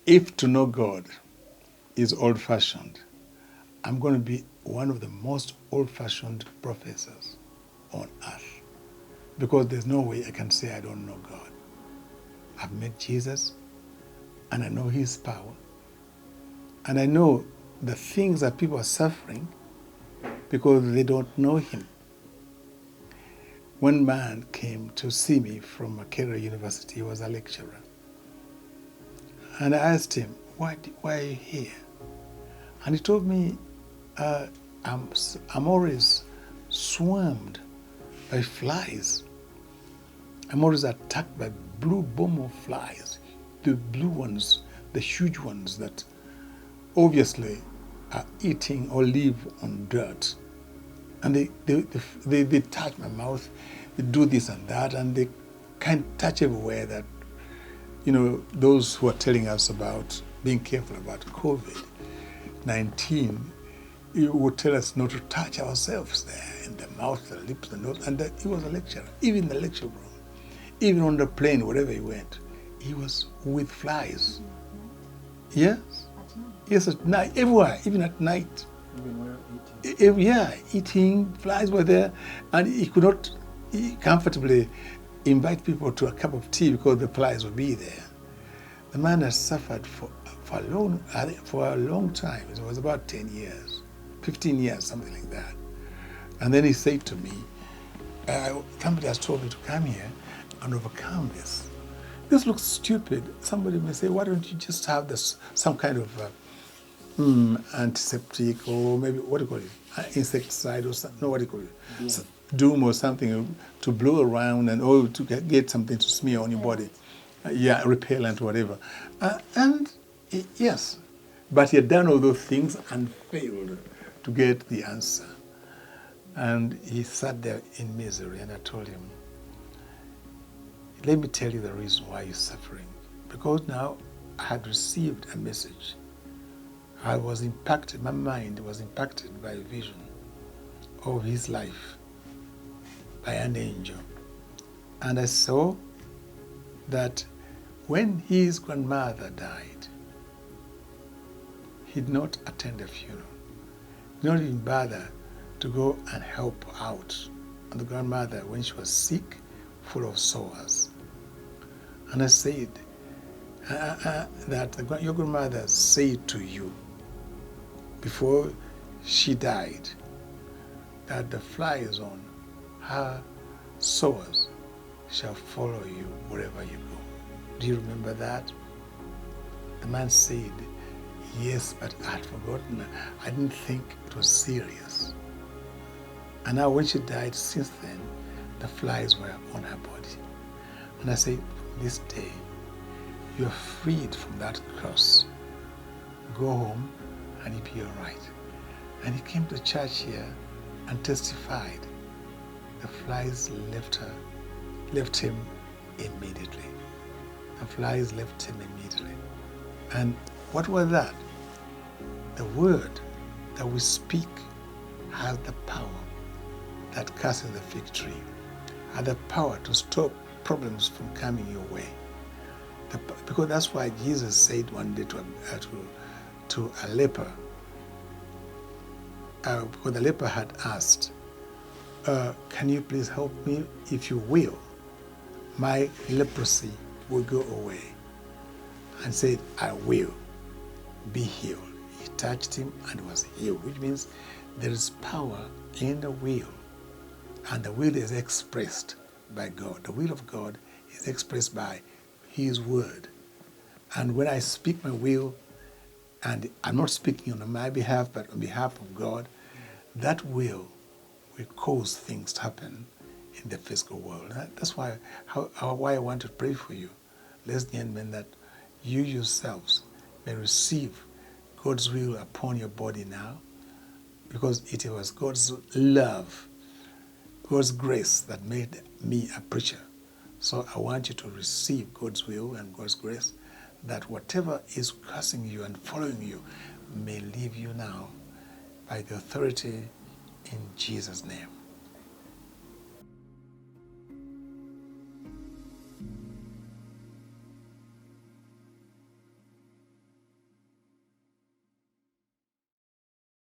If to know God is old-fashioned, I'm going to be one of the most old-fashioned professors on earth, because there's no way I can say I don't know God. I've met Jesus, and I know his power, and I know the things that people are suffering because they don't know him. One man came to see me from Kayiwa University. He was a lecturer. And I asked him, why are you here? And he told me, I'm always swarmed by flies. I'm always attacked by blue bomber flies, the blue ones, the huge ones that obviously are eating or live on dirt. And they touch my mouth, they do this and that, and they can't touch everywhere that, those who are telling us about being careful about COVID-19, you would tell us not to touch ourselves there, in the mouth, the lips, the nose. And he was a lecturer, even in the lecture room, even on the plane, wherever he went, he was with flies. Yes? Yes, at night, everywhere, even at night. Eating, flies were there, and he could not comfortably invite people to a cup of tea because the flies would be there. The man has suffered for a long time. It was about 10 years, 15 years, something like that. And then he said to me, somebody has told me to come here and overcome this. This looks stupid. Somebody may say, why don't you just have some kind of antiseptic, or maybe, what do you call it? Insecticide, or something. No, what do you call it? Yeah. Doom or something to blow around or to get something to smear on your body. Repellent, whatever. Yes, but he had done all those things and failed to get the answer. And he sat there in misery, and I told him, let me tell you the reason why you're suffering. Because now I had received a message. I was impacted, my mind was impacted by a vision of his life by an angel. And I saw that when his grandmother died, he did not attend the funeral. He did not even bother to go and help out. And the grandmother, when she was sick, full of sores. And I said that your grandmother said to you, before she died, that the flies on her sores shall follow you wherever you go. Do you remember that? The man said, yes, but I had forgotten. I didn't think it was serious. And now when she died, since then, the flies were on her body. And I said, this day, you're freed from that curse. Go home and you'll be all right. And he came to church here and testified. The flies left him immediately. The flies left him immediately. And what was that? The word that we speak has the power that curses the fig tree, has the power to stop problems from coming your way. Because that's why Jesus said one day to a leper, because the leper had asked, can you please help me? If you will, my leprosy will go away. And said, I will be healed. He touched him and was healed, which means there is power in the will. And the will is expressed by God. The will of God is expressed by his word. And when I speak my will, and I'm not speaking on my behalf, but on behalf of God, that will cause things to happen in the physical world. That's why I want to pray for you, ladies and gentlemen, that you yourselves may receive God's will upon your body now, because it was God's love, God's grace that made me a preacher. So I want you to receive God's will and God's grace, that whatever is cursing you and following you may leave you now by the authority in Jesus' name.